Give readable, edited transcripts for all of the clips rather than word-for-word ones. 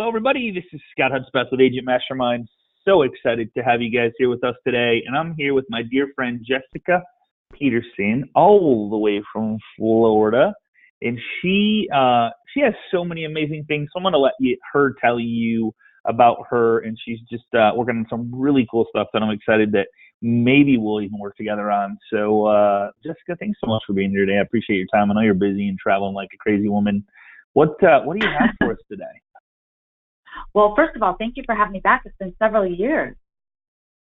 Hello, everybody. This is Scott Hudspeth with Agent Mastermind. So excited to have you guys here with us today. And I'm here with my dear friend Jessica Peterson, all the way from Florida. And she has so many amazing things. So I'm going to let her tell you about her. And she's just working on some really cool stuff that I'm excited that maybe we'll even work together on. So Jessica, thanks so much for being here today. I appreciate your time. I know you're busy and traveling like a crazy woman. What do you have for us today? Well, first of all, thank you for having me back. It's been several years.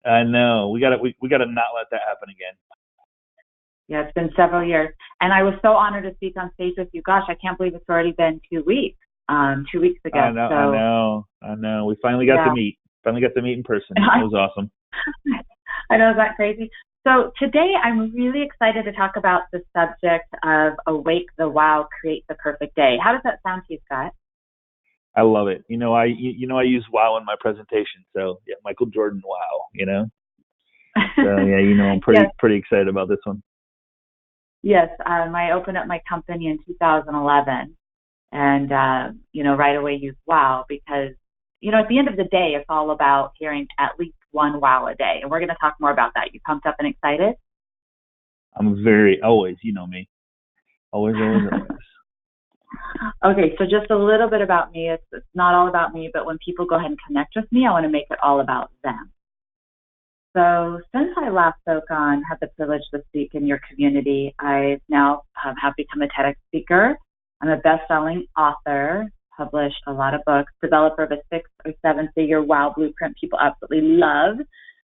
I know. We gotta not let that happen again. Yeah, it's been several years. And I was so honored to speak on stage with you. Gosh, I can't believe it's already been 2 weeks. 2 weeks ago. I know. We finally got to meet. Finally got to meet in person. It was awesome. I know, is that crazy? So today I'm really excited to talk about the subject of awake the wow, create the perfect day. How does that sound to you, Scott? I love it. I use wow in my presentation. So yeah, Michael Jordan, wow, So yeah, I'm pretty excited about this one. Yes. I opened up my company in 2011 and, right away used wow because, at the end of the day, it's all about hearing at least one wow a day. And we're going to talk more about that. You pumped up and excited? I'm always, you know me. Always. Okay, so just a little bit about me. It's not all about me, but when people go ahead and connect with me, I want to make it all about them. So since I last spoke on, had the privilege to speak in your community, I now have become a TEDx speaker. I'm a best-selling author, published a lot of books, developer of a 6 or 7-figure wow blueprint people absolutely love.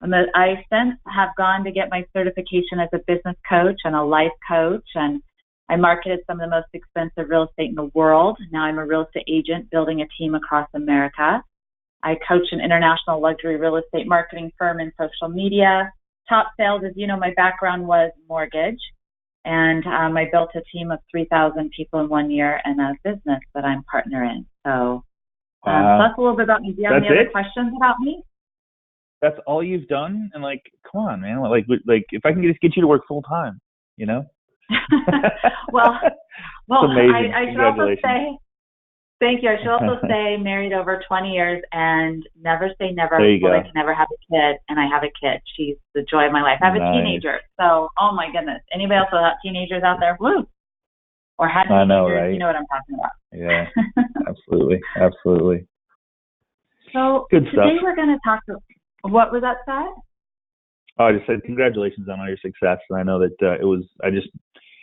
I since have gone to get my certification as a business coach and a life coach, and I marketed some of the most expensive real estate in the world. Now I'm a real estate agent building a team across America. I coach an international luxury real estate marketing firm in social media. Top sales, as you know, my background was mortgage. And I built a team of 3,000 people in 1 year and a business that I'm partner in. So that's a little bit about me. Do you have any other questions about me? That's all you've done? And come on, man. Like if I can just get you to work full time, well, amazing. I should also say, thank you. I should also say married over 20 years and never say never. I can never have a kid, and I have a kid. She's the joy of my life. I have a teenager. So, oh my goodness. Anybody else without teenagers out there? Woo! Or had teenagers, I know, right? You know what I'm talking about. Yeah, absolutely. So good stuff. Today we're going to talk what was that, Scott? Oh, I just said congratulations on all your success. And I know that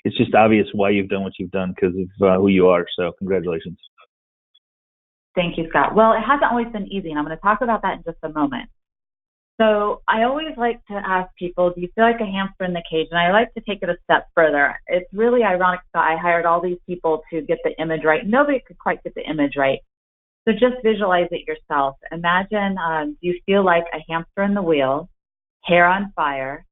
it's just obvious why you've done what you've done because of who you are. So congratulations. Thank you, Scott. Well, it hasn't always been easy, and I'm going to talk about that in just a moment. So I always like to ask people, do you feel like a hamster in the cage? And I like to take it a step further. It's really ironic, Scott. I hired all these people to get the image right. Nobody could quite get the image right. So just visualize it yourself. Imagine you feel like a hamster in the wheel, hair on fire,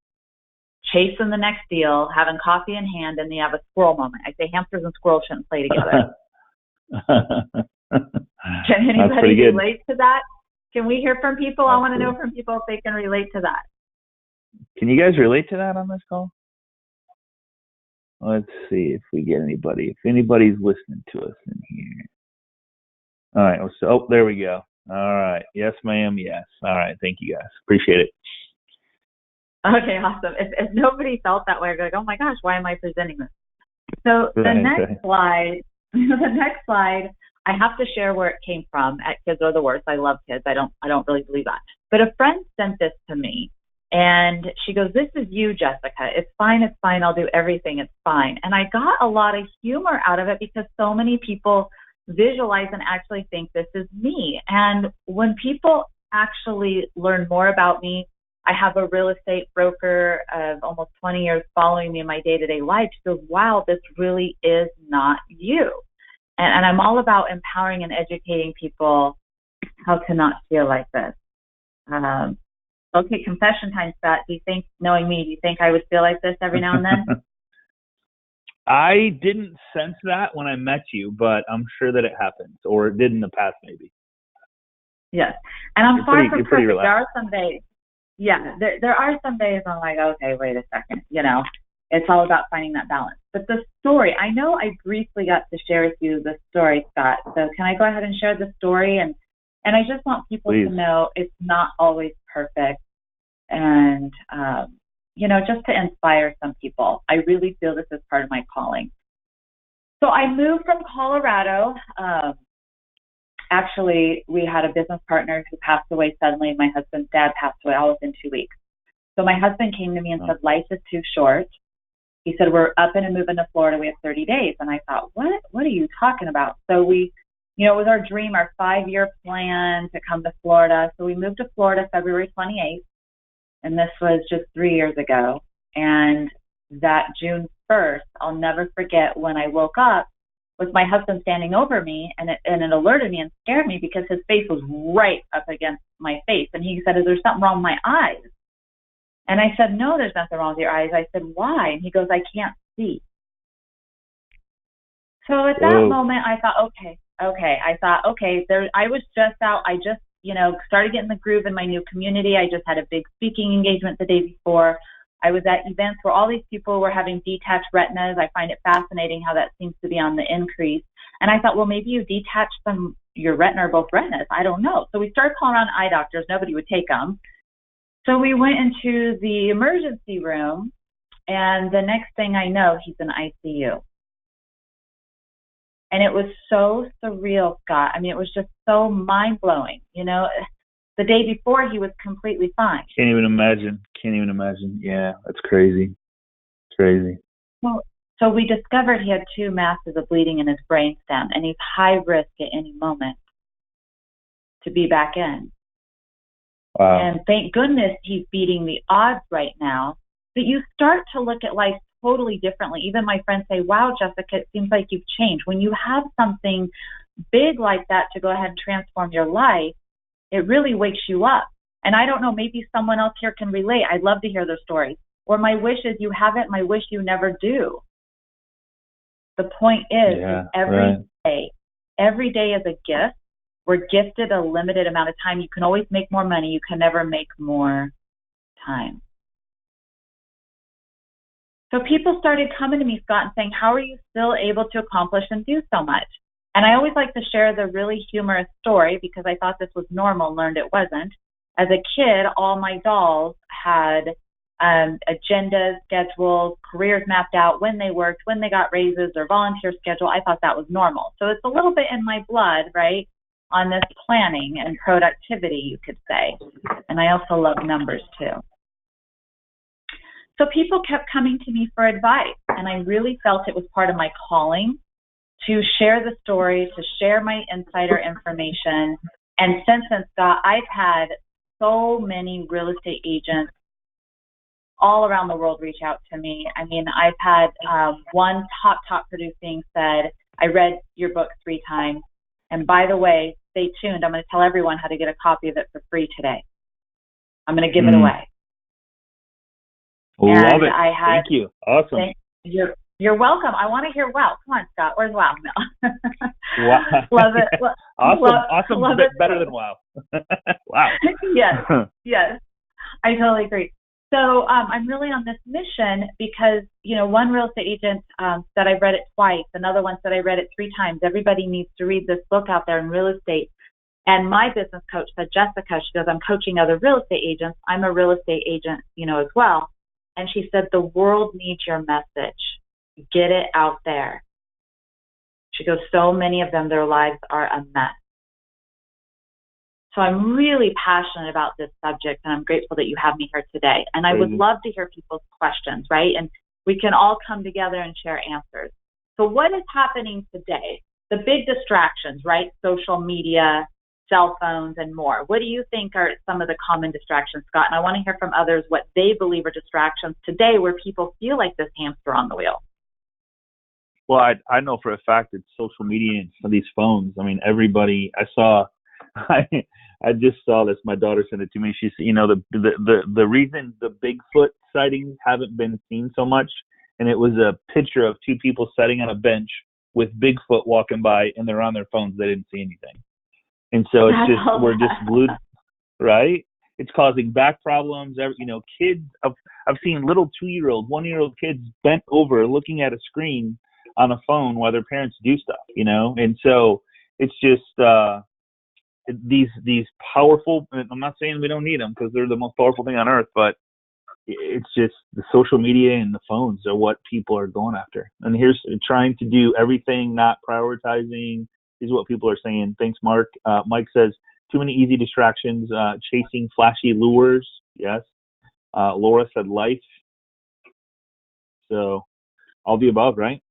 chasing the next deal, having coffee in hand, and you have a squirrel moment. I say hamsters and squirrels shouldn't play together. Can anybody relate to that? Can we hear from people? I want to know from people if they can relate to that. Can you guys relate to that on this call? Let's see if we get anybody. If anybody's listening to us in here. All right. So, there we go. All right. Yes, ma'am. Yes. All right. Thank you, guys. Appreciate it. Okay, awesome. If nobody felt that way, I'd be like, oh my gosh, why am I presenting this? So the next slide, I have to share where it came from. Kids are the worst. I love kids. I don't really believe that. But a friend sent this to me, and she goes, "This is you, Jessica. It's fine. It's fine. I'll do everything. It's fine." And I got a lot of humor out of it because so many people visualize and actually think this is me. And when people actually learn more about me, I have a real estate broker of almost 20 years following me in my day-to-day life. She goes, wow, this really is not you. And I'm all about empowering and educating people how to not feel like this. Okay, confession time, Scott. Knowing me, do you think I would feel like this every now and then? I didn't sense that when I met you, but I'm sure that it happens, or it did in the past maybe. Yes, and I'm far from perfect. There are some days. Yeah, there are some days I'm like, okay, wait a second. It's all about finding that balance. But the story, I know I briefly got to share with you the story, Scott. So can I go ahead and share the story? And And I just want people Please. to know it's not always perfect. And, just to inspire some people. I really feel this is part of my calling. So I moved from Colorado. Actually, we had a business partner who passed away suddenly. My husband's dad passed away all within 2 weeks. So my husband came to me and said, life is too short. He said, we're up and moving to Florida. We have 30 days. And I thought, what are you talking about? So we, it was our dream, our 5-year plan to come to Florida. So we moved to Florida February 28th. And this was just 3 years ago. And that June 1st, I'll never forget when I woke up with my husband standing over me, and it alerted me and scared me because his face was right up against my face. And he said, is there something wrong with my eyes? And I said, no, there's nothing wrong with your eyes. I said, why? And he goes, I can't see. So at that moment, I thought, okay. I thought, okay, I was just out. I just, started getting the groove in my new community. I just had a big speaking engagement the day before. I was at events where all these people were having detached retinas. I find it fascinating how that seems to be on the increase. And I thought, well, maybe you detach your retina or both retinas. I don't know. So we started calling around eye doctors. Nobody would take them. So we went into the emergency room, and the next thing I know, he's in ICU. And it was so surreal, Scott. I mean, it was just so mind-blowing. The day before, he was completely fine. Can't even imagine. Yeah, that's crazy. It's crazy. So we discovered he had 2 masses of bleeding in his brainstem, and he's high risk at any moment to be back in. Wow. And thank goodness he's beating the odds right now. But you start to look at life totally differently. Even my friends say, wow, Jessica, it seems like you've changed. When you have something big like that to go ahead and transform your life, it really wakes you up. And I don't know, maybe someone else here can relate. I'd love to hear their stories. Or my wish is you haven't, my wish you never do. The point is every day is a gift. We're gifted a limited amount of time. You can always make more money. You can never make more time. So people started coming to me, Scott, and saying, how are you still able to accomplish and do so much? And I always like to share the really humorous story because I thought this was normal and learned it wasn't. As a kid, all my dolls had agendas, schedules, careers mapped out, when they worked, when they got raises, their volunteer schedule. I thought that was normal. So it's a little bit in my blood, right, on this planning and productivity, you could say. And I also love numbers too. So people kept coming to me for advice, and I really felt it was part of my calling to share the story, to share my insider information. And since then, Scott, I've had so many real estate agents all around the world reach out to me. I mean, I've had one top producing said, I read your book 3 times. And by the way, stay tuned. I'm going to tell everyone how to get a copy of it for free today. I'm going to give it away. Love it. Thank you. Awesome. You're welcome. I want to hear wow. Come on, Scott. Where's wow? No. Wow. Love it. Awesome. Love it. Better than wow. Wow. Yes. I totally agree. So I'm really on this mission because, one real estate agent said I read it twice. Another one said I read it 3 times. Everybody needs to read this book out there in real estate. And my business coach said, Jessica, she goes, I'm coaching other real estate agents. I'm a real estate agent, as well. And she said, the world needs your message. Get it out there. She goes, so many of them, their lives are a mess. So I'm really passionate about this subject, and I'm grateful that you have me here today. And I would love to hear people's questions, right? And we can all come together and share answers. So what is happening today? The big distractions, right? Social media, cell phones, and more. What do you think are some of the common distractions, Scott? And I want to hear from others what they believe are distractions today where people feel like this hamster on the wheel. Well, I know for a fact it's social media and some of these phones. I mean, everybody, I just saw this. My daughter sent it to me. She said, the reason the Bigfoot sightings haven't been seen so much, and it was a picture of 2 people sitting on a bench with Bigfoot walking by, and they're on their phones. They didn't see anything. And so it's just, we're just glued, right? It's causing back problems. Kids, I've seen little 2-year-old, 1-year-old kids bent over looking at a screen on a phone while their parents do stuff, and so it's just, these powerful. I'm not saying we don't need them because they're the most powerful thing on earth, but it's just the social media and the phones are what people are going after. And here's trying to do everything, not prioritizing. Is what people are saying. Thanks, Mark. Mike says too many easy distractions, chasing flashy lures. Yes. Laura said life. So all the above, right?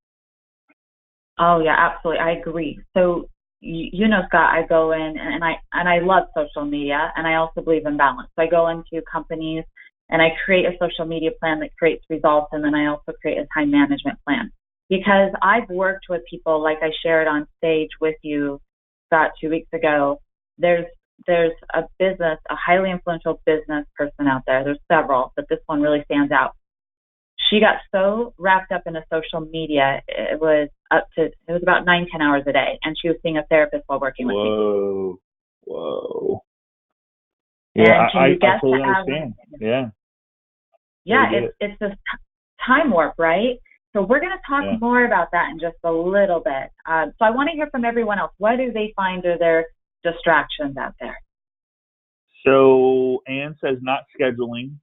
Oh yeah, absolutely. I agree. So you know, Scott, I go in and I love social media, and I also believe in balance. So I go into companies and I create a social media plan that creates results, and then I also create a time management plan. Because I've worked with people, like I shared on stage with you, Scott, 2 weeks ago. There's a business, a highly influential business person out there. There's several, but this one really stands out. She got so wrapped up into social media, it was about 9-10 hours a day, and she was seeing a therapist while working with me. Whoa. And Yeah, can you guess I totally the average? understand. Yeah. Yeah, it's this time warp, right? So we're going to talk more about that in just a little bit. So I want to hear from everyone else. What do they find are their distractions out there? So Anne says not scheduling.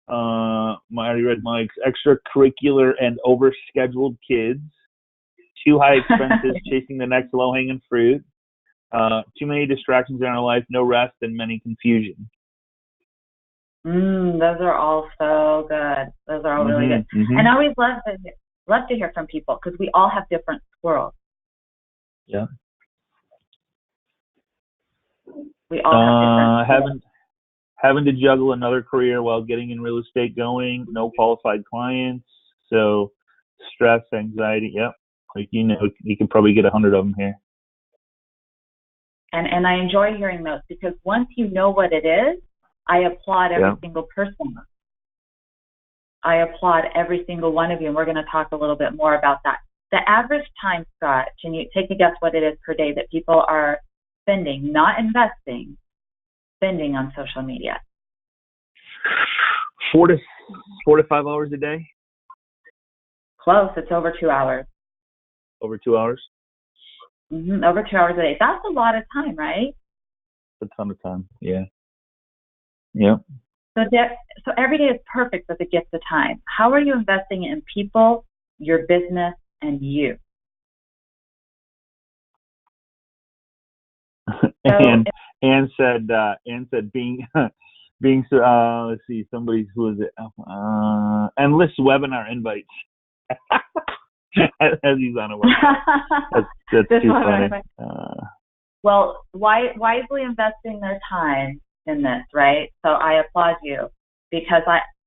I already read Mike's. Extracurricular and overscheduled kids. Too high expenses, chasing the next low-hanging fruit. Too many distractions in our life, no rest, and many confusion. Those are all so good. Those are all really good. Mm-hmm. And I always love to hear from people because we all have different squirrels. Yeah. We all have different squirrels. Having to juggle another career while getting in real estate going, no qualified clients, so stress, anxiety. Yep. Like, you know, you can probably get 100 of them here. And I enjoy hearing those because once you know what it is, I applaud every single person. I applaud every single one of you, and we're going to talk a little bit more about that. The average time, Scott, can you take a guess what it is per day that people are spending, not investing, spending on social media? 4 to 5 hours a day. Close. It's over 2 hours. Over 2 hours? Over 2 hours a day. That's a lot of time, right? A ton of time. Yeah. Yep. So every day is perfect with the gift of time. How are you investing in people, your business, and you? And Anne said being let's see, somebody who is it? Endless webinar invites. As he's on a webinar. That's too funny. Well, wisely investing their time in this, right? So I applaud you because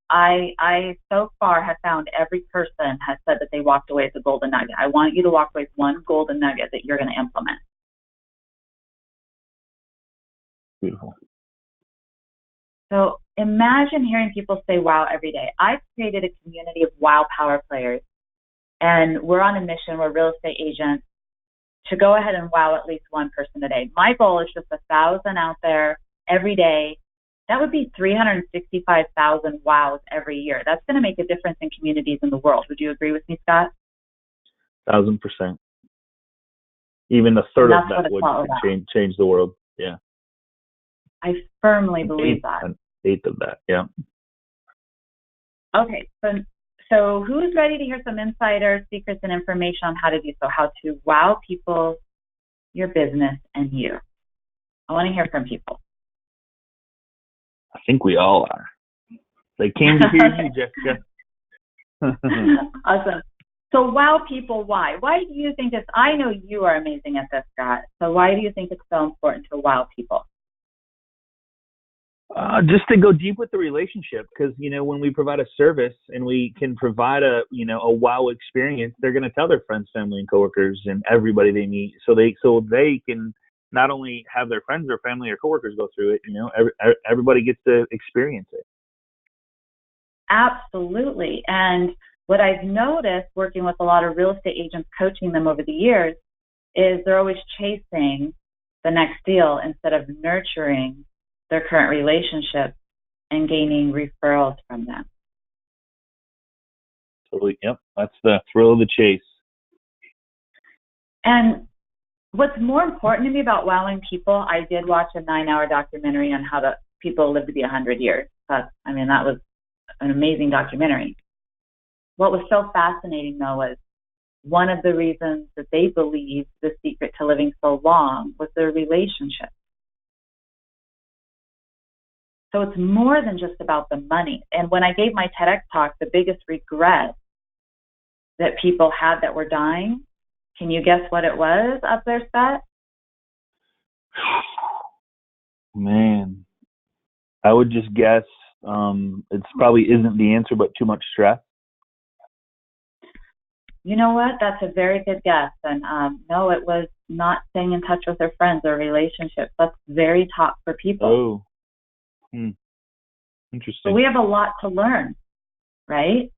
I so far have found every person has said that they walked away with a golden nugget. I want you to walk away with one golden nugget that you're going to implement. Beautiful. So imagine hearing people say wow every day. I've created a community of wow power players, and we're on a mission. We're real estate agents to go ahead and wow at least one person a day. My goal is just 1,000 out there every day. That would be 365,000 wows every year. That's going to make a difference in communities in the world. Would you agree with me, Scott? 1,000%. Even a third of that would change the world. Yeah. I firmly believe that. An eighth of that, yeah. Okay, so who's ready to hear some insider secrets and information on how to do so, how to wow people, your business, and you? I want to hear from people. I think we all are. They came to hear you, Jessica. Awesome. So wow people, why? Why do you think it's, I know you are amazing at this, Scott, so why do you think it's so important to wow people? Just to go deep with the relationship, because, you know, when we provide a service and we can provide a wow experience, they're going to tell their friends, family, and coworkers and everybody they meet, so they can not only have their friends or family or coworkers go through it, you know, everybody gets to experience it. Absolutely. And what I've noticed working with a lot of real estate agents, coaching them over the years, is they're always chasing the next deal instead of nurturing their current relationship and gaining referrals from them. Totally. Yep. That's the thrill of the chase. And What's more important to me about wowing people, I did watch a 9-hour documentary on how people live to be 100 years. That was an amazing documentary. What was so fascinating, though, was one of the reasons that they believed the secret to living so long was their relationship. So it's more than just about the money. And when I gave my TEDx talk, the biggest regret that people had that were dying, can you guess what it was up there, Scott? Man, I would just guess it's probably isn't the answer, but too much stress. You know what? That's a very good guess. And no, it was not staying in touch with their friends or relationships. That's very top for people. Oh, interesting. So we have a lot to learn, right?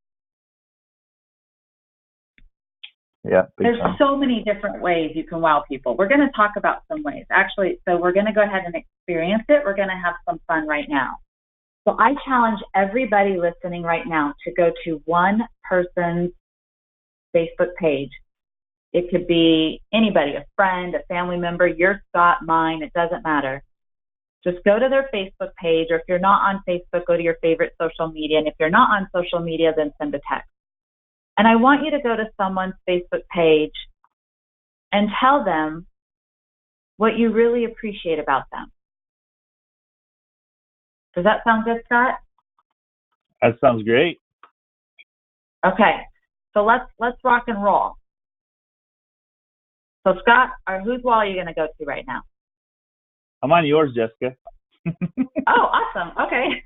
Yeah. There's so many different ways you can wow people. We're going to talk about some ways. Actually, so we're going to go ahead and experience it. We're going to have some fun right now. So I challenge everybody listening right now to go to one person's Facebook page. It could be anybody, a friend, a family member, your Scott, mine, it doesn't matter. Just go to their Facebook page, or if you're not on Facebook, go to your favorite social media. And if you're not on social media, then send a text. And I want you to go to someone's Facebook page and tell them what you really appreciate about them. Does that sound good, Scott? That sounds great. Okay, so let's rock and roll. So Scott, whose wall are you going to go to right now? I'm on yours, Jessica. Oh, awesome. Okay.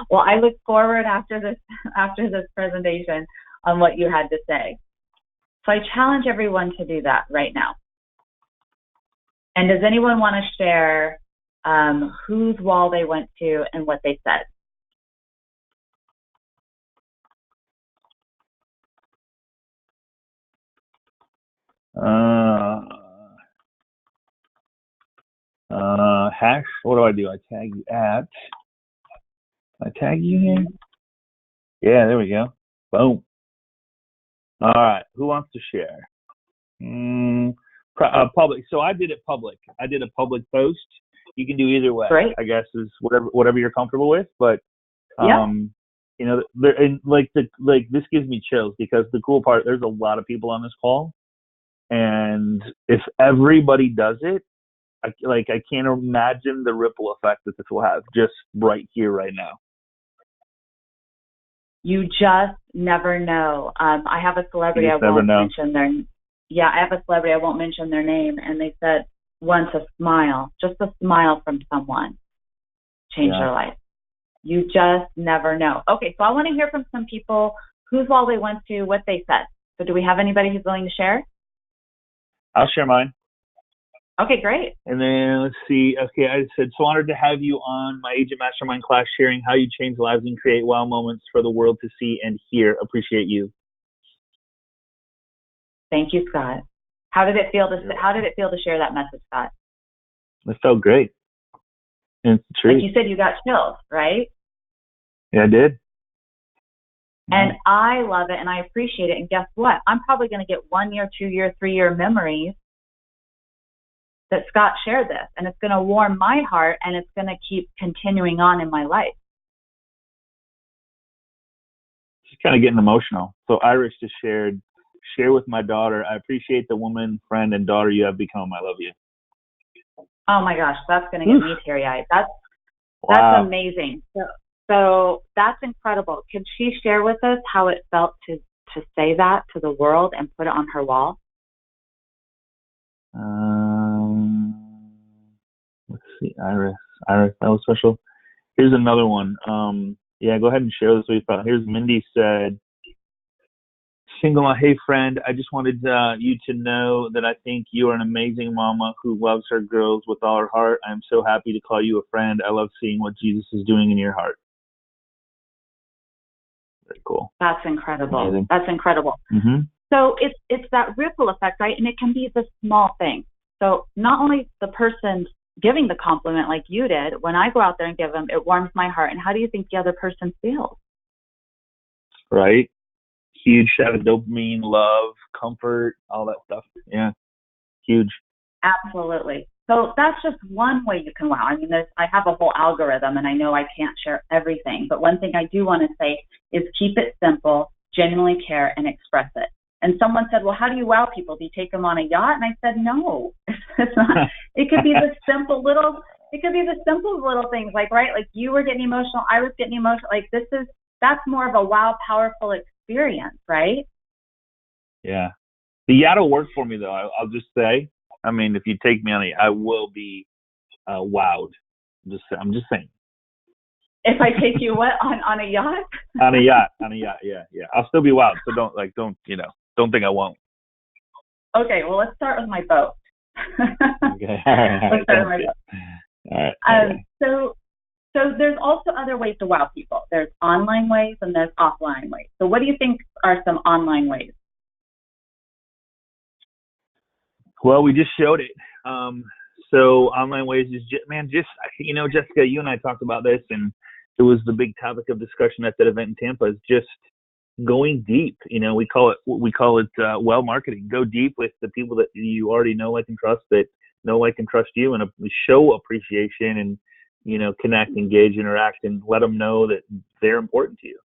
Well, I look forward after this presentation on what you had to say. So I challenge everyone to do that right now. And does anyone want to share whose wall they went to and what they said? Hash, what do? I tag you at. I tag you here? Yeah, there we go. Boom. All right. Who wants to share? Public. So I did it public. I did a public post. You can do either way. Great. I guess is whatever you're comfortable with. But yeah. You know, this gives me chills because the cool part, there's a lot of people on this call, and if everybody does it, I can't imagine the ripple effect that this will have just right here, right now. You just never know. I have a celebrity I won't mention their. Yeah, I have a celebrity I won't mention their name, and they said once a smile, just a smile from someone, changed their life. You just never know. Okay, so I want to hear from some people whose wall they went to, what they said. So do we have anybody who's willing to share? I'll share mine. Okay, great. And then let's see. Okay, I said, so honored to have you on my Agent Mastermind class, sharing how you change lives and create wow moments for the world to see and hear. Appreciate you. Thank you, Scott. How did it feel to share that message, Scott? It felt great. And it's the truth. Like you said, you got chills, right? Yeah, I did. And I love it and I appreciate it. And guess what? I'm probably going to get 1 year, 2 year, 3 year memories that Scott shared this, and it's going to warm my heart, and it's going to keep continuing on in my life. Just kind of getting emotional. So Iris just share with my daughter, I appreciate the woman, friend, and daughter you have become. I love you. Oh my gosh, that's going to get me teary-eyed. That's amazing. So that's incredible. Could she share with us how it felt to say that to the world and put it on her wall? Let's see, Iris, that was special. Here's another one. Yeah, go ahead and share this with you. Here's Mindy said, single, hey friend, I just wanted you to know that I think you are an amazing mama who loves her girls with all her heart. I'm so happy to call you a friend. I love seeing what Jesus is doing in your heart. Very cool. That's incredible. Amazing. That's incredible. Mm-hmm. So it's that ripple effect, right? And it can be the small thing. So not only the person giving the compliment like you did, when I go out there and give them, it warms my heart. And how do you think the other person feels? Right. Huge shot of dopamine, love, comfort, all that stuff. Yeah. Huge. Absolutely. So that's just one way you can wow. I mean, I have a whole algorithm, and I know I can't share everything. But one thing I do want to say is keep it simple, genuinely care, and express it. And someone said, well, how do you wow people? Do you take them on a yacht? And I said, no, it's not. It could be the simple little things, like, right? Like you were getting emotional. I was getting emotional. Like that's more of a wow, powerful experience, right? Yeah. The yacht will work for me, though. I'll just say, I mean, if you take me on I will be wowed. I'm just saying. If I take you on a yacht? on a yacht, yeah. I'll still be wowed. So don't think I won't. Okay, well, let's start with my boat. Okay, all right. Let's start with my boat. All right. Okay. So there's also other ways to wow people. There's online ways and there's offline ways. So what do you think are some online ways? Well, we just showed it. So online ways is Jessica, you and I talked about this, and it was the big topic of discussion at that event in Tampa. Is just going deep. We call it well marketing. Go deep with the people that you already know, like, and trust, that know, like, and trust you, and show appreciation, and connect, engage, interact, and let them know that they're important to you.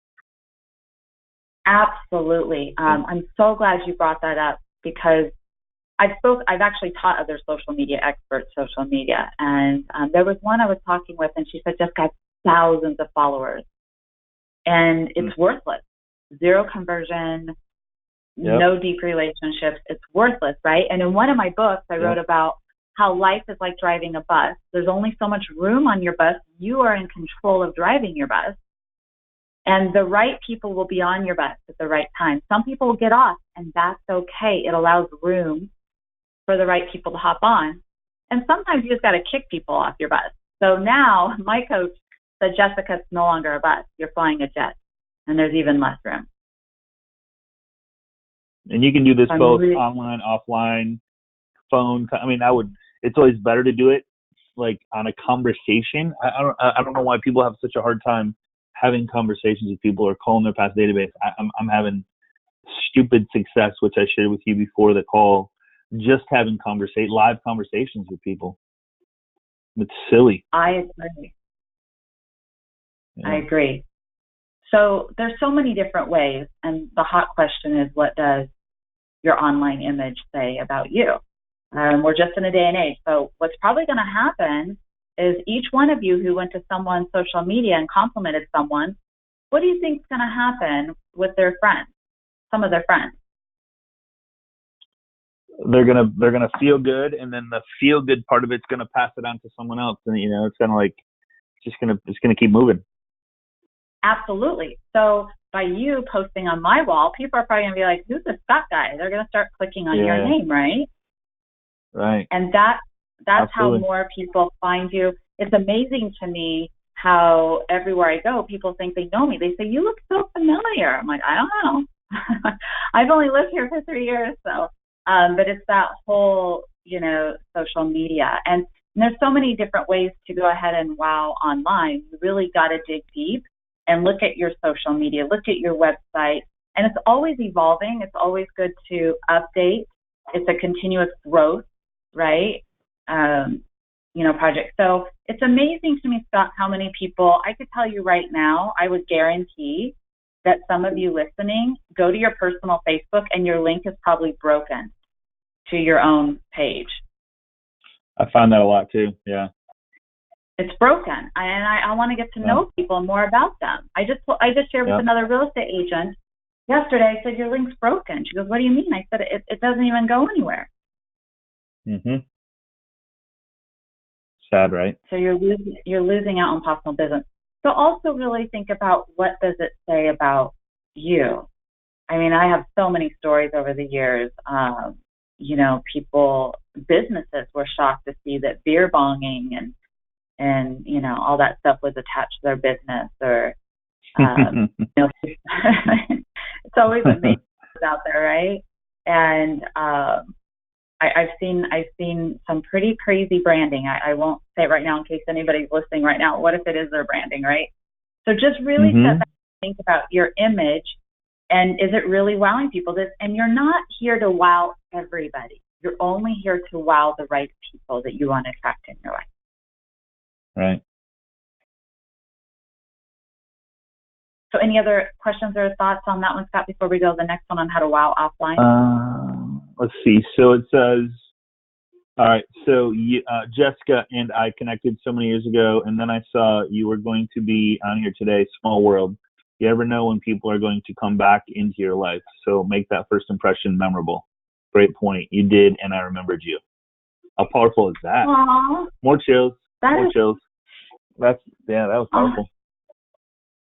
Absolutely. I'm so glad you brought that up, because I've actually taught other social media experts social media, and there was one I was talking with, and she said, Jessica, I have thousands of followers, and it's worthless. Zero conversion, no deep relationships. It's worthless, right? And in one of my books, I wrote about how life is like driving a bus. There's only so much room on your bus. You are in control of driving your bus. And the right people will be on your bus at the right time. Some people will get off, and that's okay. It allows room for the right people to hop on. And sometimes you just got to kick people off your bus. So now my coach said, Jessica, it's no longer a bus. You're flying a jet, and there's even less room. And you can do this both online, offline, phone. I mean, it's always better to do it like on a conversation. I don't know why people have such a hard time having conversations with people or calling their past database. I'm having stupid success, which I shared with you before the call, just having live conversations with people. It's silly. I agree. Yeah. I agree. So there's so many different ways, and the hot question is, what does your online image say about you? We're just in a day and age. So what's probably going to happen is each one of you who went to someone's social media and complimented someone, what do you think is going to happen with their friends, some of their friends? They're gonna feel good, and then the feel good part of it's gonna pass it on to someone else, and it's kind of like it's gonna keep moving. Absolutely. So by you posting on my wall, people are probably gonna be like, "Who's this Scott guy?" They're gonna start clicking on your name, right? Right. And that's Absolutely. How more people find you. It's amazing to me how everywhere I go, people think they know me. They say, "You look so familiar." I'm like, I don't know. I've only lived here for 3 years, so. But it's that whole, social media. And there's so many different ways to go ahead and wow online. You really got to dig deep and look at your social media, look at your website. And it's always evolving. It's always good to update. It's a continuous growth, right? Project. So it's amazing to me, Scott, how many people, I could tell you right now, I would guarantee that some of you listening go to your personal Facebook and your link is probably broken to your own page. I find that a lot too. Yeah. It's broken. And I want to get to know people more about them. I just shared with another real estate agent yesterday. I said, your link's broken. She goes, what do you mean? I said, it doesn't even go anywhere. Mm-hmm. Sad, right? So you're losing out on possible business. So also really think about, what does it say about you? I mean, I have so many stories over the years. Businesses were shocked to see that beer bonging and all that stuff was attached to their business, or it's always amazing out there, right? And I've seen some pretty crazy branding. I won't say it right now in case anybody's listening right now. What if it is their branding, right? So just really step back and think about your image, and is it really wowing people? And you're not here to wow everybody. You're only here to wow the right people that you want to attract in your life. Right. So any other questions or thoughts on that one, Scott, before we go to the next one on how to wow offline? Let's see. So it says, all right, so Jessica and I connected so many years ago, and then I saw you were going to be on here today, small world. You never know when people are going to come back into your life, so make that first impression memorable. Great point. You did, and I remembered you. How powerful is that? Aww. More chills. Chills. That was powerful.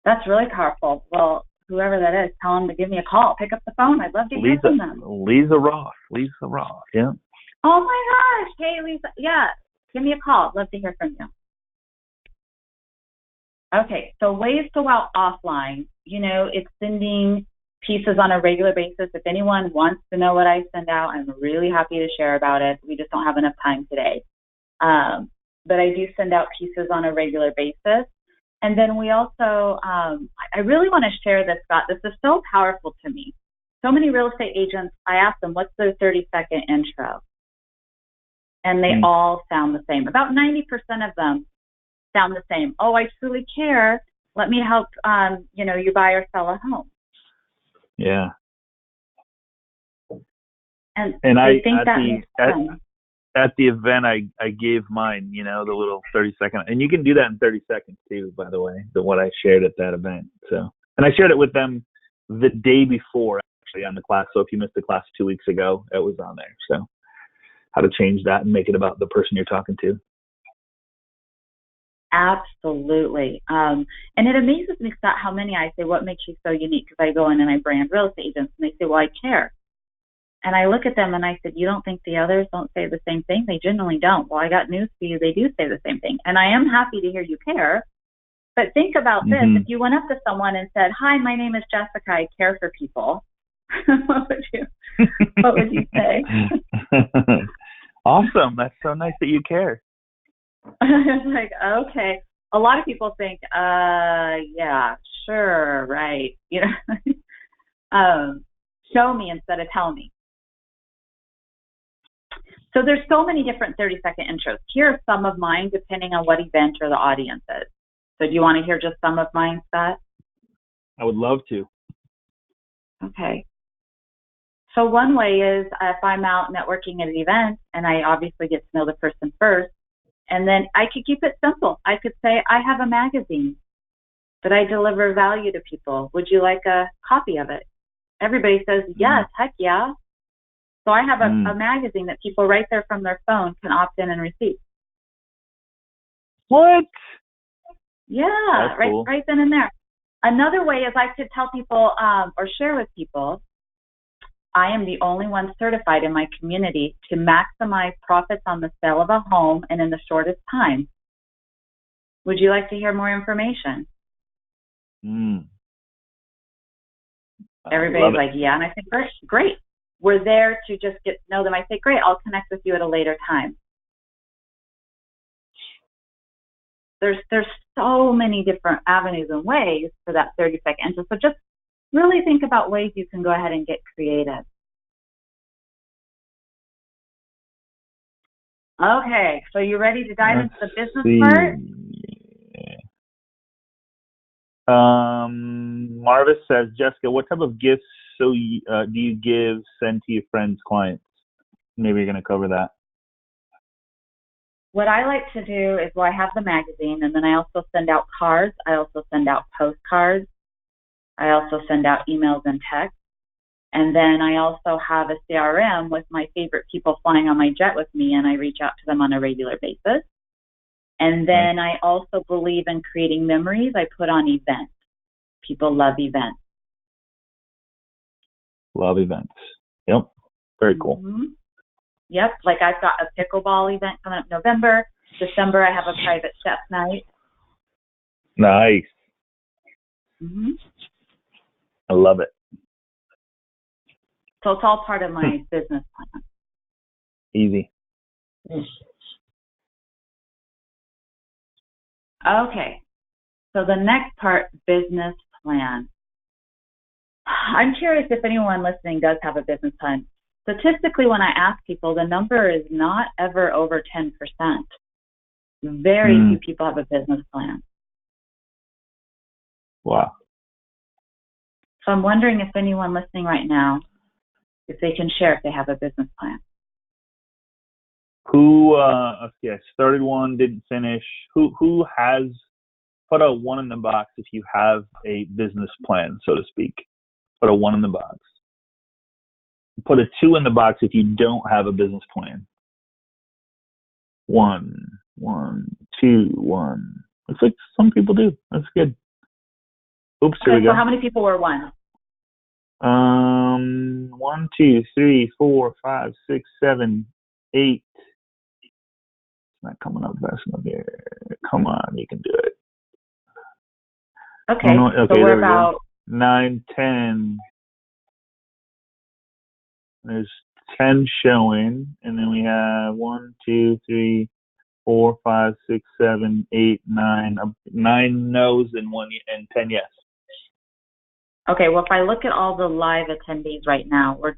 That's really powerful. Well, whoever that is, tell them to give me a call. Pick up the phone. I'd love to hear from them. Lisa Roth, yeah. Oh my gosh. Hey, Lisa. Yeah, give me a call. I'd love to hear from you. Okay, so ways to wow offline. It's sending pieces on a regular basis. If anyone wants to know what I send out, I'm really happy to share about it. We just don't have enough time today. But I do send out pieces on a regular basis. And then we also, I really want to share this, Scott. This is so powerful to me. So many real estate agents, I ask them, what's their 30-second intro? And they all sound the same. About 90% of them sound the same. Oh, I truly care. Let me help, you buy or sell a home. Yeah. And I think that makes sense. At the event, I gave mine, the little 30-second, and you can do that in 30 seconds too, by the way, what I shared at that event. So, and I shared it with them the day before, actually, on the class. So if you missed the class 2 weeks ago, it was on there. So how to change that and make it about the person you're talking to. Absolutely. And it amazes me, Scott, how many I say, what makes you so unique? Because I go in and I brand real estate agents, and they say, well, I care. And I look at them and I said, you don't think the others don't say the same thing? They generally don't. Well, I got news for you. They do say the same thing. And I am happy to hear you care. But think about this. If you went up to someone and said, hi, my name is Jessica. I care for people. what would you say? Awesome. That's so nice that you care. It's like, okay. A lot of people think, yeah, sure, right. Show me instead of tell me. So there's so many different 30-second intros. Here are some of mine, depending on what event or the audience is. So do you want to hear just some of mine, Scott? I would love to. Okay. So one way is if I'm out networking at an event, and I obviously get to know the person first, and then I could keep it simple. I could say, I have a magazine that I deliver value to people. Would you like a copy of it? Everybody says, yes, heck yeah. So I have a magazine that people right there from their phone can opt in and receive. What? Yeah, that's cool. Right then and there. Another way is I could tell people or share with people, I am the only one certified in my community to maximize profits on the sale of a home and in the shortest time. Would you like to hear more information? Everybody's like, yeah. And I say, great. We're there to just get to know them. I say, great, I'll connect with you at a later time. There's so many different avenues and ways for that 30-second intro. So just really think about ways you can go ahead and get creative. Okay, so you ready to dive into the business part? Marvis says, Jessica, what type of gifts do you send to your friends, clients? Maybe you're going to cover that. What I like to do is, I have the magazine, and then I also send out cards. I also send out postcards. I also send out emails and texts. And then I also have a CRM with my favorite people flying on my jet with me, and I reach out to them on a regular basis. And then I also believe in creating memories. I put on events. People love events. Love events. Yep. Very cool. Yep. Like I've got a pickleball event coming up November. December, I have a private chef night. Nice. I love it. So it's all part of my business plan. Easy. Okay. So the next part, business plan. I'm curious if anyone listening does have a business plan. statistically, when I ask people, the number is not ever over 10%. Very few people have a business plan. Wow. So I'm wondering if anyone listening right now, if they can share if they have a business plan. Who, I started one, didn't finish. Who has, put a 1 in the box if you have a business plan, so to speak. Put a 1 in the box. Put a 2 in the box if you don't have a business plan. 1, 2, 1. Looks like some people do. That's good. Oops, here we go. So how many people were 1? 1, 2, 3, 4, 5, 6, 7, 8. It's not coming up fast enough here. Come on, you can do it. Okay, so we're about 9, 10. There's 10 showing, and then we have 1, 2, 3, 4, 5, 6, 7, 8, 9. 9 no's and 10 yes. Okay, well, if I look at all the live attendees right now, we're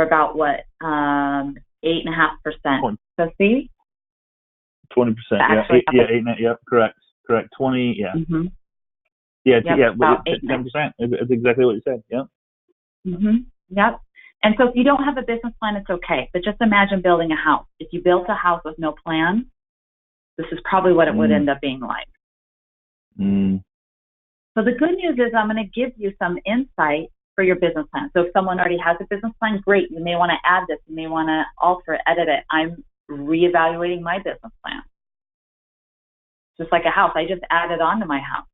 about what, 8.5%. So see? 20%. Yeah, 8, yeah, correct. 20, yeah. Mm-hmm. Yeah, yep, yeah, about 10%. It's exactly what you said. Yeah. Yep. And so if you don't have a business plan, it's okay. But just imagine building a house. If you built a house with no plan, this is probably what it would end up being like. So the good news is I'm going to give you some insight for your business plan. So if someone already has a business plan, great. You may want to add this. You may want to alter it, edit it. I'm reevaluating my business plan. Just like a house. I just added on to my house.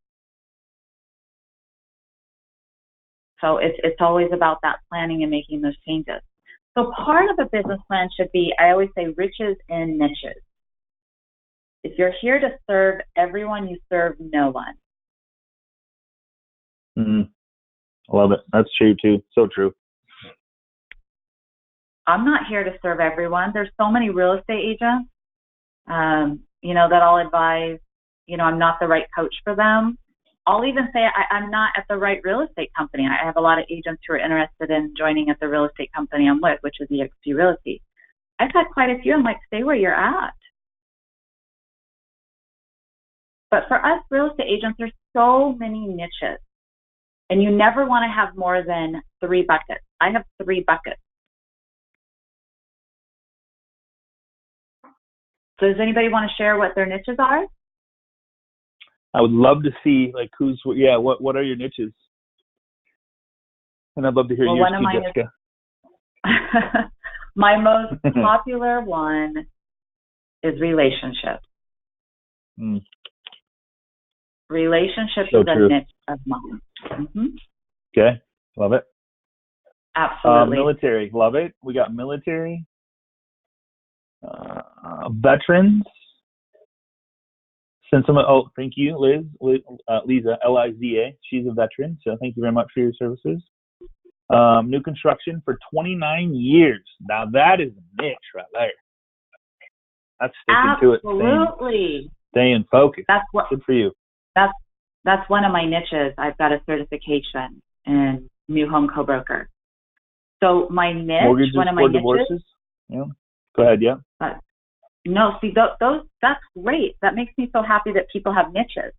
So it's always about that planning and making those changes. So part of a business plan should be, I always say, riches in niches. If you're here to serve everyone, you serve no one. I love it. That's true too. So true. I'm not here to serve everyone. There's so many real estate agents, that I'll advise, I'm not the right coach for them. I'll even say I'm not at the right real estate company. I have a lot of agents who are interested in joining at the real estate company I'm with, which is EXP Realty. I've had quite a few. I'm like, stay where you're at. But for us real estate agents, there's so many niches. And you never want to have more than 3 buckets. I have 3 buckets. So does anybody want to share what their niches are? I would love to see what are your niches? And I'd love to hear yours too, Jessica. My most popular one is relationships. Relationships is a niche of mine. Okay, love it. Absolutely. Military, love it. We got military. Veterans. Thank you, Liz. Liza, Liza. She's a veteran, so thank you very much for your services. New construction for 29 years. Now that is a niche right there. That's sticking to it. Absolutely. Staying focused. Good for you. That's one of my niches. I've got a certification in new home co-broker. So my niche, mortgages one of my niches. Divorces? Yeah. Go ahead. Yeah. No, see, those that's great. That makes me so happy that people have niches.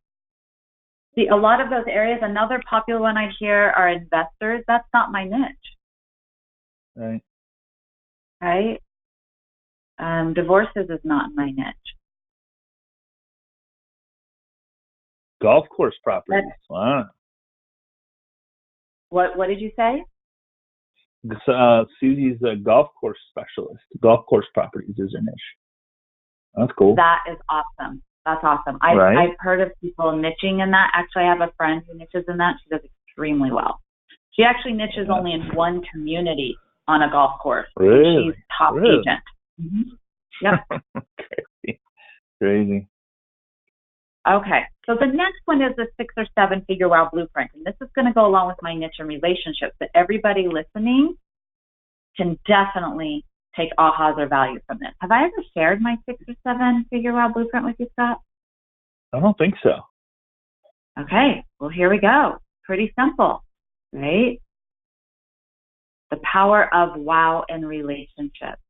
See, a lot of those areas, another popular one I hear are investors. That's not my niche. Right? Divorces is not my niche. Golf course properties. Wow. What did you say? Susie's a golf course specialist. Golf course properties is her niche. That's cool. That is awesome. That's awesome. I've heard of people niching in that. Actually, I have a friend who niches in that. She does extremely well. She actually niches only in one community on a golf course. Really? She's top agent. Yep. Crazy. Okay. So the next one is the 6 or 7 figure wow blueprint. And this is going to go along with my niche and relationships, that everybody listening can definitely take ahas or value from this. Have I ever shared my 6 or 7 figure wow blueprint with you, Scott? I don't think so. Okay. Well, here we go. Pretty simple, right? The power of wow in relationships.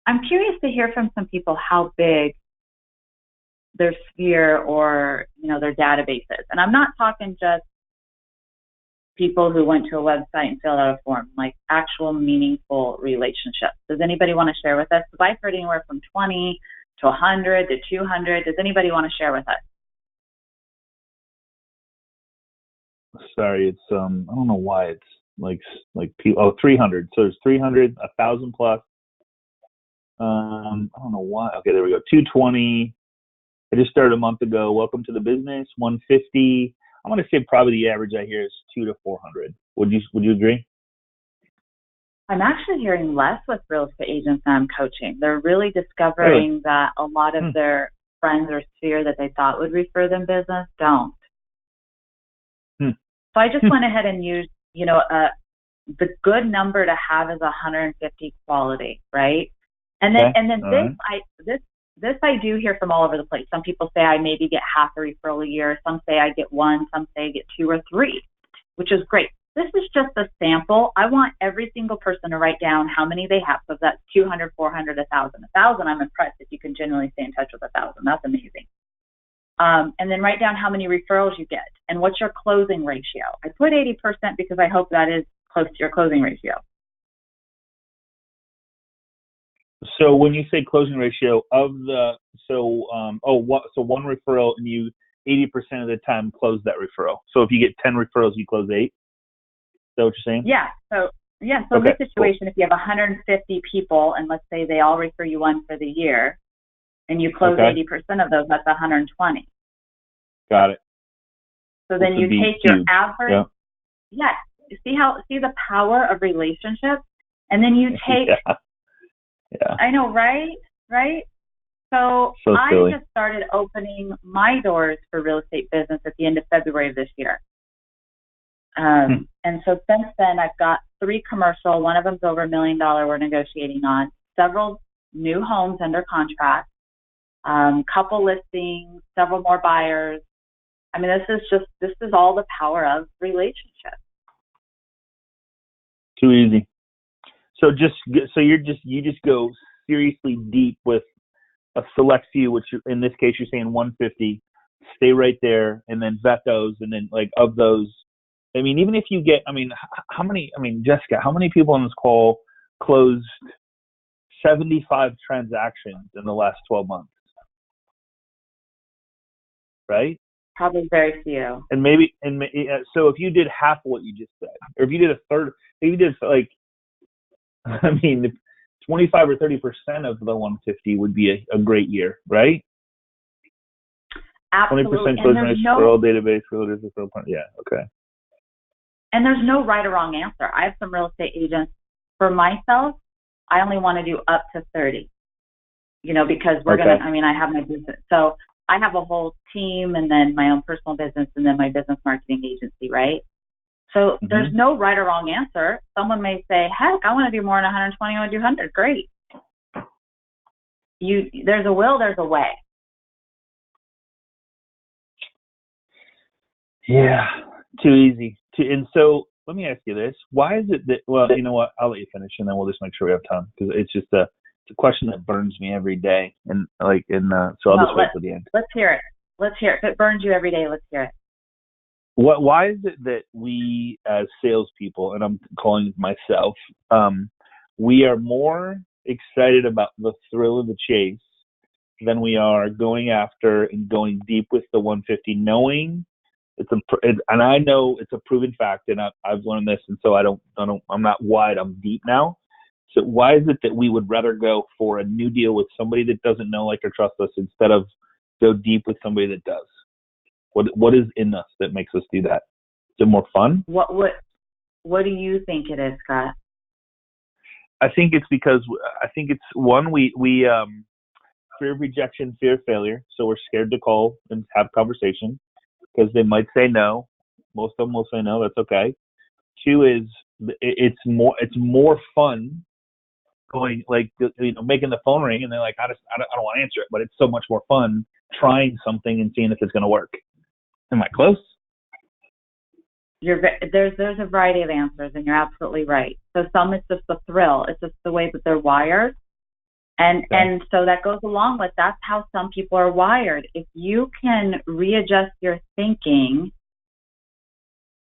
I'm curious to hear from some people how big their sphere or, their database is. And I'm not talking just people who went to a website and filled out a form, like actual meaningful relationships. Does anybody want to share with us? Because I've heard anywhere from 20 to 100 to 200. Does anybody want to share with us? Sorry, it's I don't know why it's like people. 300. So there's 300, 1,000 plus. I don't know why. Okay, there we go. 220. I just started a month ago. Welcome to the business. 150. I'm going to say probably the average I hear is 200 to 400. Would you agree? I'm actually hearing less with real estate agents that I'm coaching. They're really discovering that a lot of their friends or sphere that they thought would refer them business don't. So I just went ahead and used, the good number to have is 150 quality, right? And then this I do hear from all over the place. Some people say I maybe get half a referral a year. Some say I get one. Some say I get 2 or 3, which is great. This is just a sample. I want every single person to write down how many they have. So if that's 200, 400, 1,000. 1,000, I'm impressed if you can genuinely stay in touch with 1,000. That's amazing. And then write down how many referrals you get and what's your closing ratio. I put 80% because I hope that is close to your closing ratio. So when you say closing ratio of one referral and you 80% of the time close that referral. So if you get 10 referrals, you close 8. Is that what you're saying? Yeah. So in this situation, if you have 150 people and let's say they all refer you one for the year and you close 80% of those, that's 120. Got it. So then you take your average. Yeah. You see the power of relationships, and then you take. Yeah. I know, right? Right. So I silly. just started opening my doors for real estate business at the end of February of this year. And so since then, I've got 3 commercial. One of them's over $1 million we're negotiating on. Several new homes under contract. Couple listings, several more buyers. I mean, this is all the power of relationships. Too easy. So you just go seriously deep with a select few, which in this case you're saying 150. Stay right there, and then vet those, and then like of those. I mean, even if you get, Jessica, how many people on this call closed 75 transactions in the last 12 months? Right? Probably very few. So if you did half of what you just said, or if you did a third, if you did 25 or 30% of the 150 would be a great year, right? Absolutely. 20% closing rate, referral database, realtors, referral partner. Yeah, okay. And there's no right or wrong answer. I have some real estate agents. For myself, I only want to do up to 30, because I have my business. So I have a whole team and then my own personal business and then my business marketing agency, right? So there's no right or wrong answer. Someone may say, heck, I want to do more than 120, I want to do 100. Great. There's a will, there's a way. Yeah, too easy. And so let me ask you this. Why is it that, well, you know what, I'll let you finish and then we'll just make sure we have time, because it's just it's a question that burns me every day. So I'll just wait for the end. Let's hear it. If it burns you every day, let's hear it. Why is it that we as salespeople, and I'm calling myself, we are more excited about the thrill of the chase than we are going after and going deep with the 150, knowing and I know it's a proven fact, and I've learned this, and so I'm not wide, I'm deep now. So why is it that we would rather go for a new deal with somebody that doesn't know, like, or trust us instead of go deep with somebody that does? What is in us that makes us do that? Is it more fun? What do you think it is, Scott? I think it's because one, we fear of rejection, fear of failure. So we're scared to call and have conversation because they might say no. Most of them will say no. That's okay. 2 is it's more fun going, like, making the phone ring and they're like, I don't want to answer it, but it's so much more fun trying something and seeing if it's going to work. Am I close? There's a variety of answers, and you're absolutely right. So some it's just the thrill. It's just the way that they're wired. And so that goes along with that's how some people are wired. If you can readjust your thinking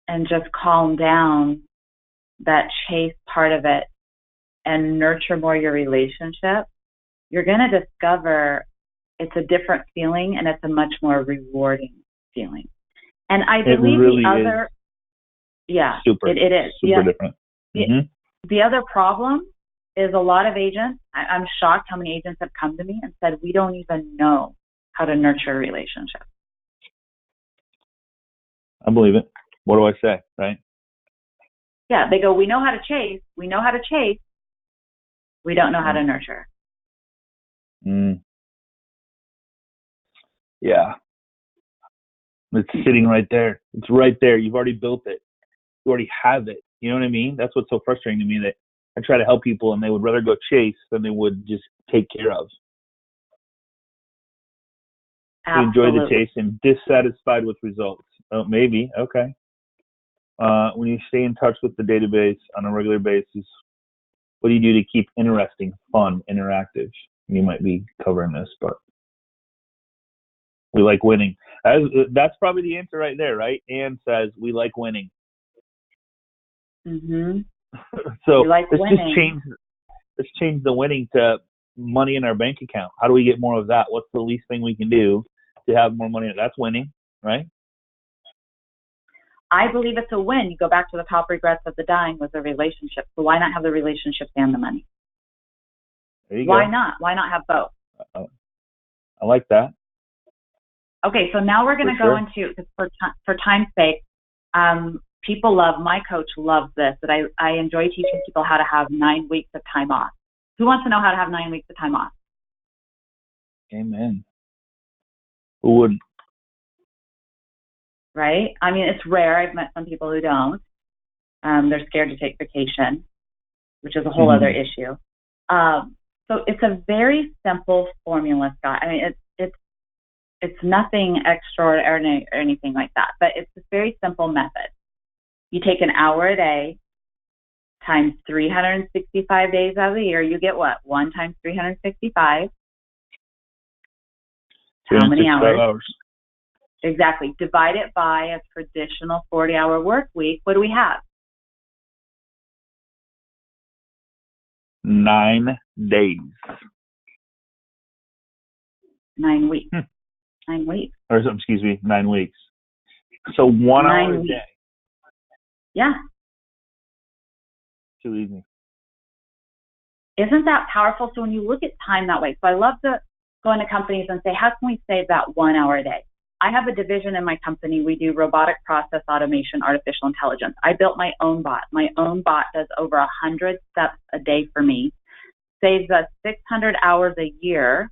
and just calm down that chase part of it and nurture more your relationship, you're going to discover it's a different feeling and it's a much more rewarding feeling. And I believe really the other, is it is super different. The other problem is a lot of agents, I'm shocked how many agents have come to me and said, we don't even know how to nurture a relationship. I believe it. What do I say, right? Yeah, they go, we know how to chase. We know how to chase. We don't know how to nurture. Yeah. It's sitting right there. It's right there. You've already built it. You already have it. You know what I mean? That's what's so frustrating to me, that I try to help people and they would rather go chase than they would just take care of. Absolutely. Enjoy the chase and dissatisfied with results. Oh, maybe. Okay. When you stay in touch with the database on a regular basis, what do you do to keep interesting, fun, interactive? You might be covering this, but we like winning. That's probably the answer right there, right? Anne says we like winning. Mm-hmm. So like let's winning. Let's change the winning to money in our bank account. How do we get more of that? What's the least thing we can do to have more money? That's winning, right? I believe it's a win. You go back to the top regrets of the dying was the relationship. So why not have the relationships and the money? There you why go. not? Why not have both? I like that. Okay, so now we're going to go into, for time's sake, people love, my coach loves this, that I enjoy teaching people how to have 9 weeks of time off. Who wants to know how to have 9 weeks of time off? Amen. Who wouldn't? Right? I mean, it's rare. I've met some people who don't. They're scared to take vacation, which is a whole other issue. So it's a very simple formula, Scott. I mean, it's nothing extraordinary or anything like that, but it's a very simple method. You take an hour a day times 365 days out of the year. You get what? 1 times 365. How many hours? Exactly. Divide it by a traditional 40-hour work week. What do we have? 9 days. 9 weeks. 9 weeks. Or, excuse me, 9 weeks. So 1 hour a day. Yeah. Too easy. Isn't that powerful? So when you look at time that way, so I love to go into companies and say, how can we save that 1 hour a day? I have a division in my company. We do robotic process automation, artificial intelligence. I built my own bot. My own bot does over 100 steps a day for me, saves us 600 hours a year.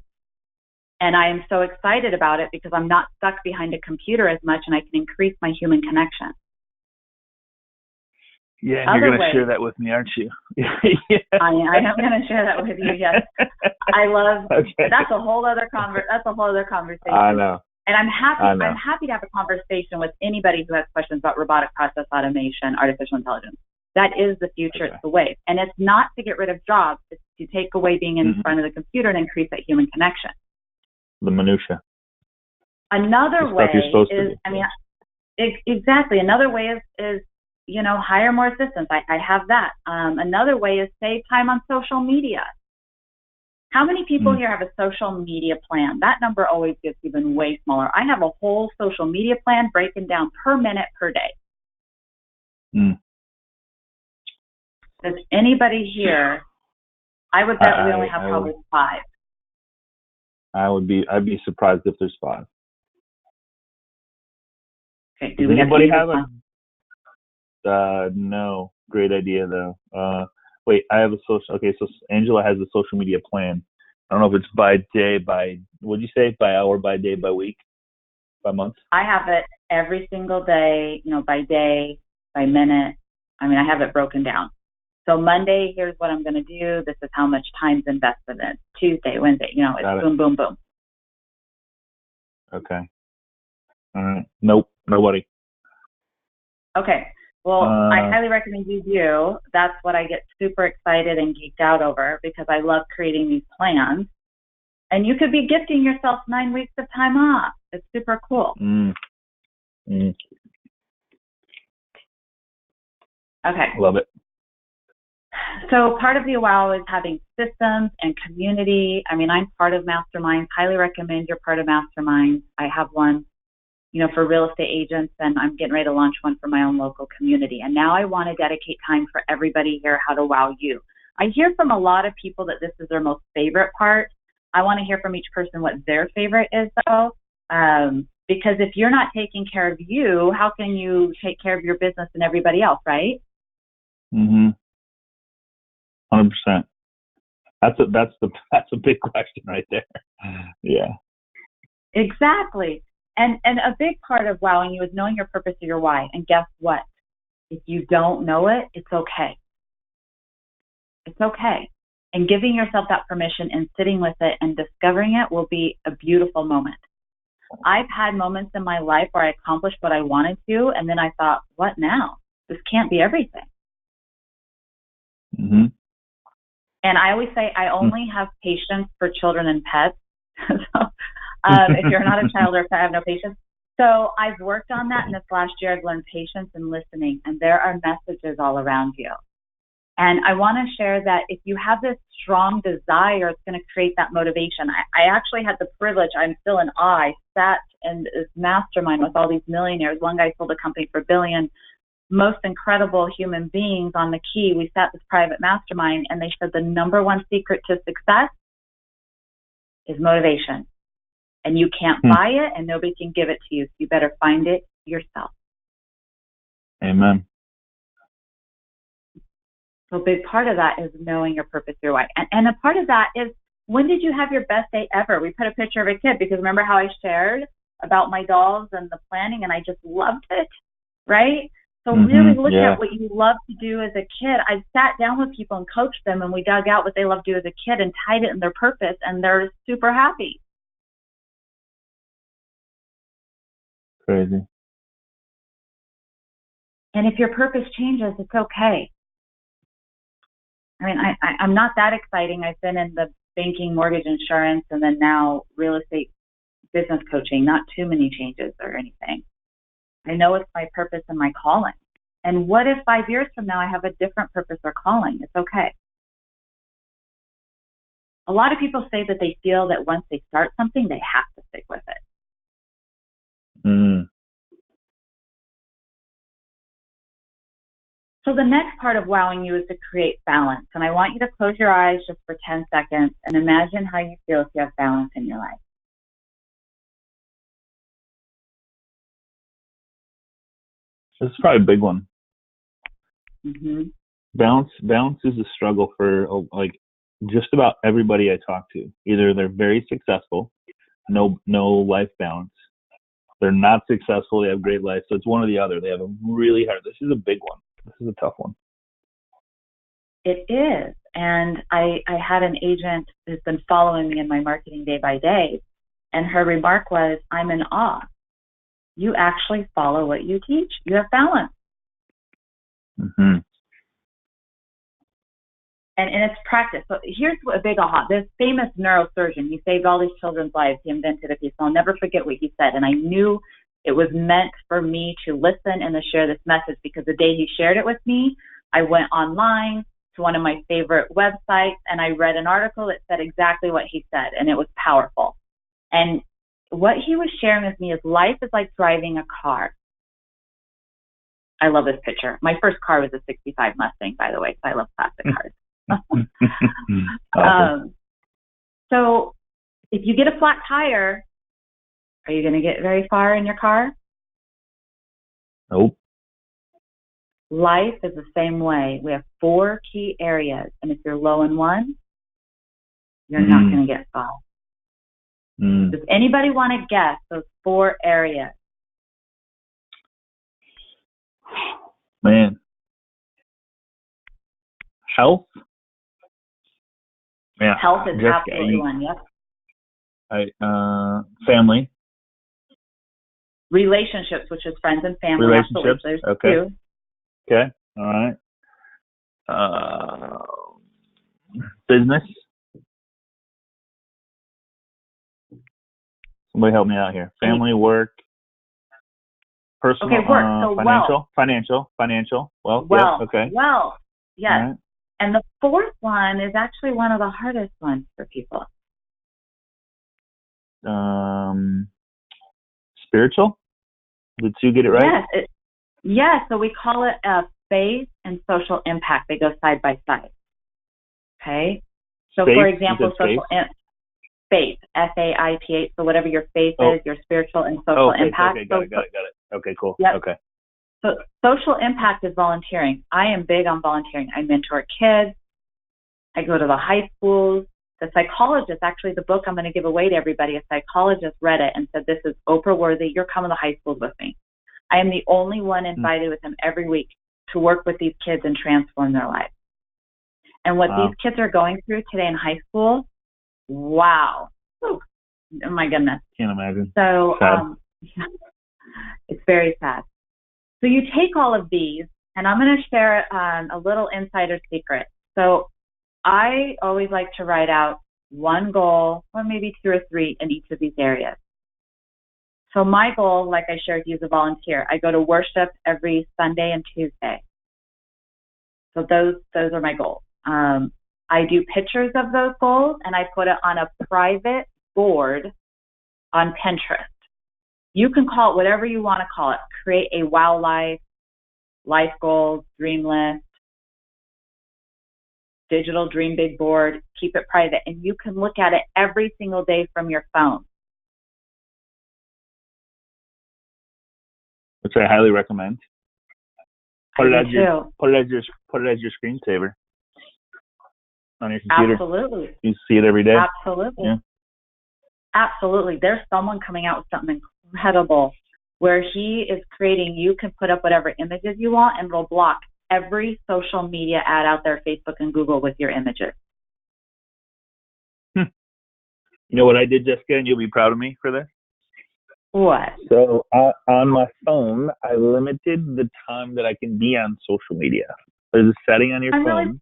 And I am so excited about it because I'm not stuck behind a computer as much and I can increase my human connection. Yeah, and you're going to share that with me, aren't you? Yeah. I am going to share that with you, yes. I love, that's a whole other conversation. I know. And I'm happy to have a conversation with anybody who has questions about robotic process automation, artificial intelligence. That is the future. It's the wave. And it's not to get rid of jobs. It's to take away being in front of the computer and increase that human connection. The minutia. Another way is, exactly. Another way is, hire more assistants. I have that. Another way is save time on social media. How many people here have a social media plan? That number always gets even way smaller. I have a whole social media plan breaking down per minute, per day. Does anybody here? I would bet we only have probably 5. I'd be surprised if there's 5. Okay, does anybody have no. Great idea though. Wait, I have a social. Okay, so Angela has a social media plan. I don't know if it's by day, what'd you say? By hour, by day, by week, by month? I have it every single day, by day, by minute. I mean, I have it broken down. So Monday, here's what I'm going to do. This is how much time's invested in it. Tuesday, Wednesday, it's boom, boom, boom. Okay. All right. Nope, nobody. Okay. Well, I highly recommend you do. That's what I get super excited and geeked out over because I love creating these plans. And you could be gifting yourself 9 weeks of time off. It's super cool. Okay. Love it. So part of the wow is having systems and community. I mean, I'm part of Mastermind. Highly recommend you're part of Mastermind. I have one, for real estate agents, and I'm getting ready to launch one for my own local community. And now I want to dedicate time for everybody here, how to wow you. I hear from a lot of people that this is their most favorite part. I want to hear from each person what their favorite is, though, because if you're not taking care of you, how can you take care of your business and everybody else, right? 100%. That's a big question right there. Yeah. Exactly. And a big part of wowing you is knowing your purpose or your why. And guess what? If you don't know it, it's okay. It's okay. And giving yourself that permission and sitting with it and discovering it will be a beautiful moment. I've had moments in my life where I accomplished what I wanted to, and then I thought, what now? This can't be everything. Mm-hmm. And I always say I only have patience for children and pets. So, if you're not a child or a pet, I have no patience. So I've worked on that, and this last year I've learned patience and listening, and there are messages all around you. And I want to share that if you have this strong desire, it's going to create that motivation. I actually had the privilege, I'm still in awe, I sat in this mastermind with all these millionaires. One guy sold a company for $1 billion, most incredible human beings on the key. We sat this private mastermind, and they said the number one secret to success is motivation. And you can't buy it, and nobody can give it to you. So you better find it yourself. Amen. So a big part of that is knowing your purpose, your why. And a part of that is, when did you have your best day ever? We put a picture of a kid because remember how I shared about my dolls and the planning, and I just loved it, right? So really look at what you love to do as a kid. I sat down with people and coached them, and we dug out what they love to do as a kid and tied it in their purpose, and they're super happy. Crazy. And if your purpose changes, it's okay. I mean, I'm not that exciting. I've been in the banking, mortgage, insurance, and then now real estate business coaching. Not too many changes or anything. I know it's my purpose and my calling. And what if 5 years from now I have a different purpose or calling? It's okay. A lot of people say that they feel that once they start something, they have to stick with it. So the next part of wowing you is to create balance. And I want you to close your eyes just for 10 seconds and imagine how you feel if you have balance in your life. This is probably a big one. Mm-hmm. Balance is a struggle for like just about everybody I talk to. Either they're very successful, no life balance. They're not successful, they have great life. So it's one or the other. They have a really hard. This is a big one. This is a tough one. It is. And I had an agent who's been following me in my marketing day by day, and her remark was, I'm in awe. You actually follow what you teach. You have balance. Mm-hmm. And it's practice. So here's a big aha. This famous neurosurgeon, he saved all these children's lives. He invented a piece. I'll never forget what he said. And I knew it was meant for me to listen and to share this message, because the day he shared it with me, I went online to one of my favorite websites and I read an article that said exactly what he said, and it was powerful. And what he was sharing with me is life is like driving a car. I love this picture. My first car was a 65 Mustang, by the way, so I love classic cars. Awesome. So if you get a flat tire, are you going to get very far in your car? Nope. Life is the same way. We have 4 key areas, and if you're low in one, you're not going to get far. Does anybody want to guess those 4 areas? Man. Health? Yeah. Health is absolutely one, yep. Family. Relationships, which is friends and family. Relationships. Absolutely. There's Okay. two. Okay. All right. Business. Somebody help me out here. Family, work, personal, Okay, work. So financial. Wealth. Wealth. Yeah. Okay. Wealth. Yes. All right. And the fourth one is actually one of the hardest ones for people. Spiritual. Did Sue get it right? Yes. Yes. So we call it faith and social impact. They go side by side. Okay. So Faith? for example, social faith, faith. So whatever your faith is, your spiritual and social impact. Okay, got it. Okay, cool. Yep. Okay. So social impact is volunteering. I am big on volunteering. I mentor kids. I go to the high schools. The psychologist, actually the book I'm going to give away to everybody, a psychologist read it and said, this is Oprah worthy. You're coming to high schools with me. I am the only one invited with him every week to work with these kids and transform their lives. And what these kids are going through today in high school, wow. Oh my goodness. Can't imagine. So it's very sad. So you take all of these, and I'm going to share a little insider secret. So I always like to write out one goal, or maybe 2 or 3 in each of these areas. So my goal, like I shared, you as a volunteer, I go to worship every Sunday and Tuesday. So those are my goals. I do pictures of those goals, and I put it on a private board on Pinterest. You can call it whatever you want to call it. Create a wow life goals, dream list, digital dream big board, keep it private, and you can look at it every single day from your phone. Which I highly recommend. Put it as your screensaver on your computer. Absolutely. You see it every day. Absolutely. Yeah. Absolutely. There's someone coming out with something incredible where he is creating, you can put up whatever images you want and it'll block every social media ad out there, Facebook and Google, with your images. You know what I did, Jessica, and you'll be proud of me for this? What? So on my phone, I limited the time that I can be on social media. There's a setting on your phone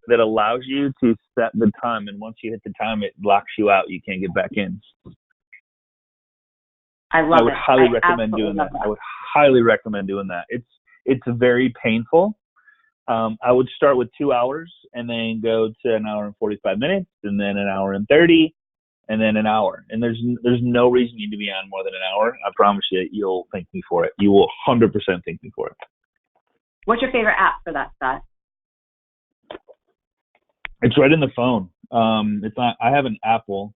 that allows you to set the time, and once you hit the time, it locks you out. You can't get back in. I would highly recommend doing that. I would highly recommend doing that. It's very painful. I would start with 2 hours and then go to an hour and 45 minutes and then an hour and 30 and then an hour. And there's no reason you need to be on more than an hour. I promise you'll thank me for it. You will 100% thank me for it. What's your favorite app for that stuff? It's right in the phone. It's not. I have an Apple.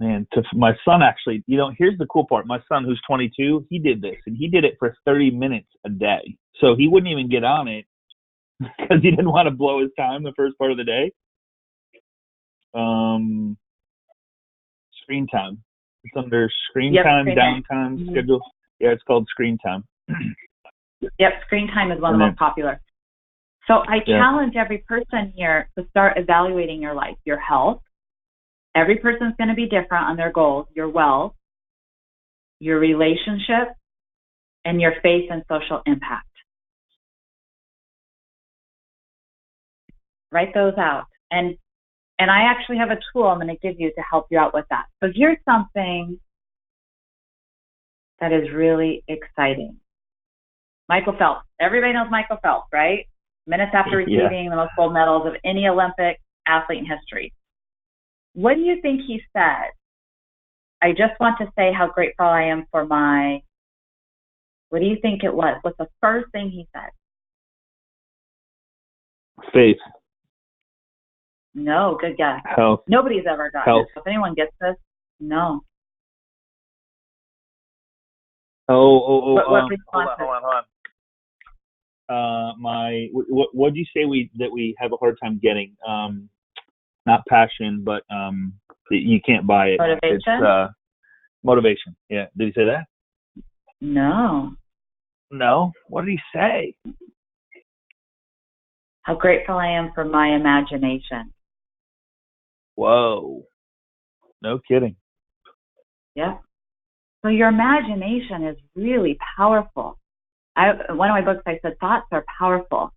Man, my son actually, here's the cool part. My son, who's 22, he did this, and he did it for 30 minutes a day. So he wouldn't even get on it because he didn't want to blow his time the first part of the day. Screen time. It's under screen time, downtime, schedule. Yeah, it's called screen time. Yep, screen time is one of the most popular. So I challenge every person here to start evaluating your life, your health. Every person's going to be different on their goals, your wealth, your relationship, and your faith and social impact. Write those out. And I actually have a tool I'm going to give you to help you out with that. So here's something that is really exciting. Michael Phelps. Everybody knows Michael Phelps, right? Minutes after receiving the most gold medals of any Olympic athlete in history. What do you think he said? I just want to say how grateful I am for my, what do you think it was? What's the first thing he said? Faith. No, good guess. Health. Nobody's ever gotten this. If anyone gets this, no. Hold on. What did you say that we have a hard time getting? Not passion, but you can't buy it. Motivation? It's motivation. Yeah. Did he say that? No. No? What did he say? How grateful I am for my imagination. Whoa. No kidding. Yeah. So your imagination is really powerful. One of my books, I said, thoughts are powerful.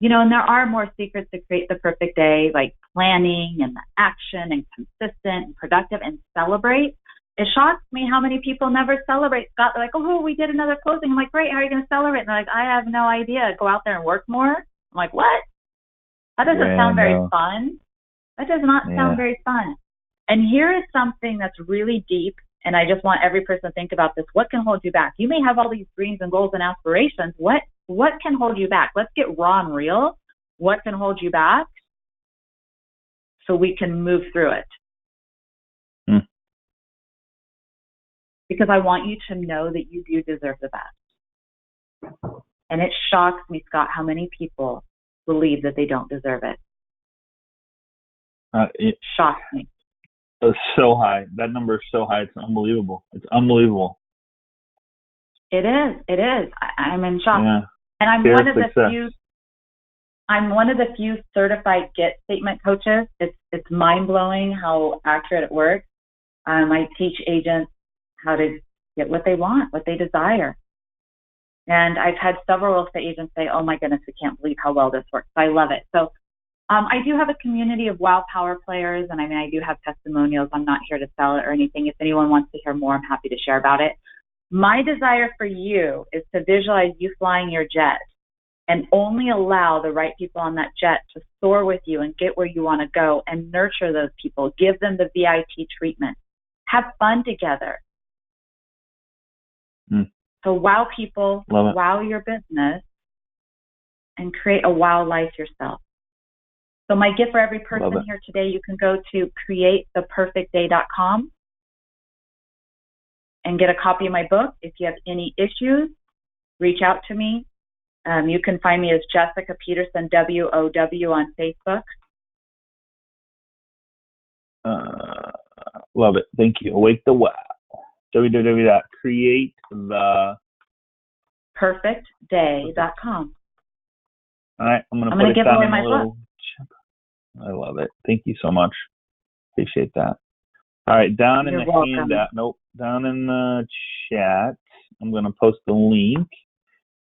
And there are more secrets to create the perfect day, like planning and the action and consistent and productive and celebrate. It shocks me how many people never celebrate. Scott, they're like, oh, we did another closing. I'm like, great, how are you going to celebrate? And they're like, I have no idea. Go out there and work more? I'm like, what? That doesn't sound very fun. That does not sound very fun. And here is something that's really deep, and I just want every person to think about this. What can hold you back? You may have all these dreams and goals and aspirations. What can hold you back? Let's get raw and real. What can hold you back so we can move through it? Because I want you to know that you do deserve the best. And it shocks me, Scott, how many people believe that they don't deserve it. It shocks me. It's so high. That number is so high. It's unbelievable. It's unbelievable. It is. I'm in shock. Yeah. And I'm one of the few certified GET statement coaches. It's mind-blowing how accurate it works. I teach agents how to get what they want, what they desire. And I've had several real estate agents say, oh my goodness, we can't believe how well this works. I love it. So I do have a community of wow power players, and I do have testimonials. I'm not here to sell it or anything. If anyone wants to hear more, I'm happy to share about it. My desire for you is to visualize you flying your jet and only allow the right people on that jet to soar with you and get where you want to go, and nurture those people, give them the VIP treatment, have fun together. So wow people, wow your business, and create a wow life yourself. So my gift for every person here today, you can go to createtheperfectday.com and get a copy of my book. If you have any issues, reach out to me. You can find me as Jessica Peterson, WOW on Facebook. Love it. Thank you. Awake the wow. www.createtheperfectday.com. All right. I'm going to give away my book. I love it. Thank you so much. Appreciate that. All right. Down in the chat, I'm going to post the link.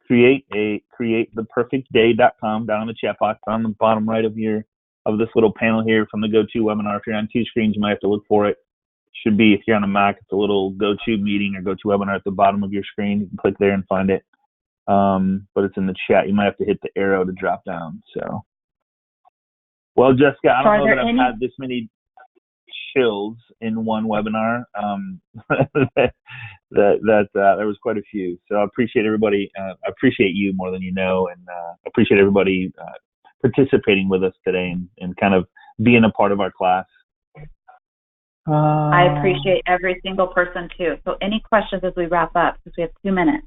Createtheperfectday.com down in the chat box on the bottom right of this little panel here from the go-to webinar. If you're on two screens, you might have to look for it. Should be, if you're on a Mac, it's a little go-to meeting or go-to webinar at the bottom of your screen. You can click there and find it. But it's in the chat. You might have to hit the arrow to drop down. So, well, Jessica, I don't know that I've had this many chills in one webinar. There was quite a few. So I appreciate everybody. I appreciate you more than you know, and I appreciate everybody participating with us today and kind of being a part of our class. I appreciate every single person too. So any questions as we wrap up, because we have 2 minutes.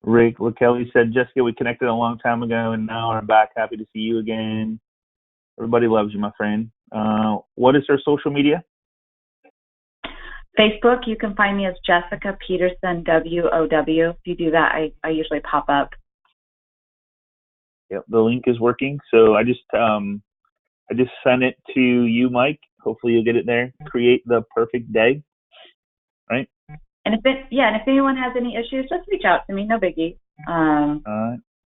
Rick LaKelly said, Jessica, we connected a long time ago and now I'm back. Happy to see you again. Everybody loves you, my friend. What is her social media? Facebook, you can find me as Jessica Peterson, WOW. If you do that, I usually pop up. Yep, the link is working. So I just sent it to you, Mike. Hopefully you'll get it there. Create the perfect day, right? And if anyone has any issues, just reach out to me. No biggie.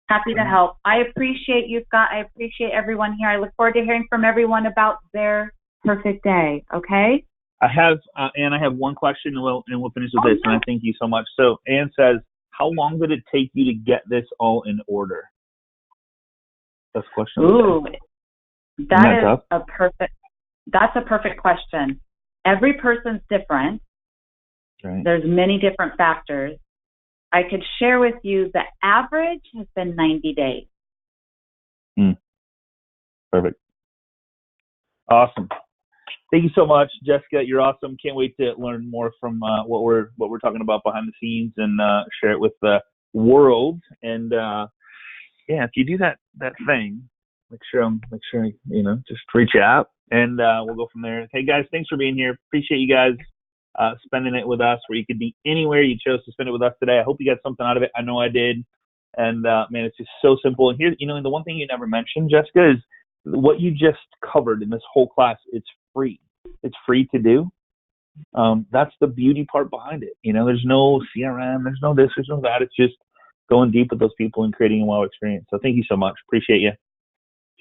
Happy to help. I appreciate you, Scott. I appreciate everyone here. I look forward to hearing from everyone about their perfect day. Okay. I have one question, and we'll finish with this. And I thank you so much. So Ann says, how long did it take you to get this all in order? That's a question. Ooh, that's a perfect question. Every person's different. Right. There's many different factors. I could share with you the average has been 90 days. Perfect. Awesome. Thank you so much, Jessica. You're awesome. Can't wait to learn more from what we're talking about behind the scenes and share it with the world. And if you do that thing, make sure just reach out and we'll go from there. Hey guys, thanks for being here. Appreciate you guys spending it with us. Where you could be anywhere, you chose to spend it with us today. I hope you got something out of it. I know I did. And man, it's just so simple. And here, the one thing you never mentioned, Jessica, is what you just covered in this whole class, it's free. It's free to do. That's the beauty part behind it. There's no CRM, there's no this, there's no that. It's just going deep with those people and creating a wow experience. So thank you so much. Appreciate you.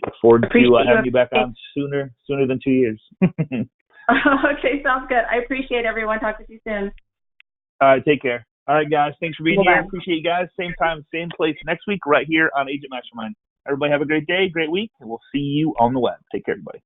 Look forward to having you back on sooner than 2 years. Okay, sounds good. I appreciate everyone. Talk to you soon. All right, take care. All right, guys. Thanks for being here. Appreciate you guys. Same time, same place next week right here on Agent Mastermind. Everybody have a great day, great week, and we'll see you on the web. Take care, everybody.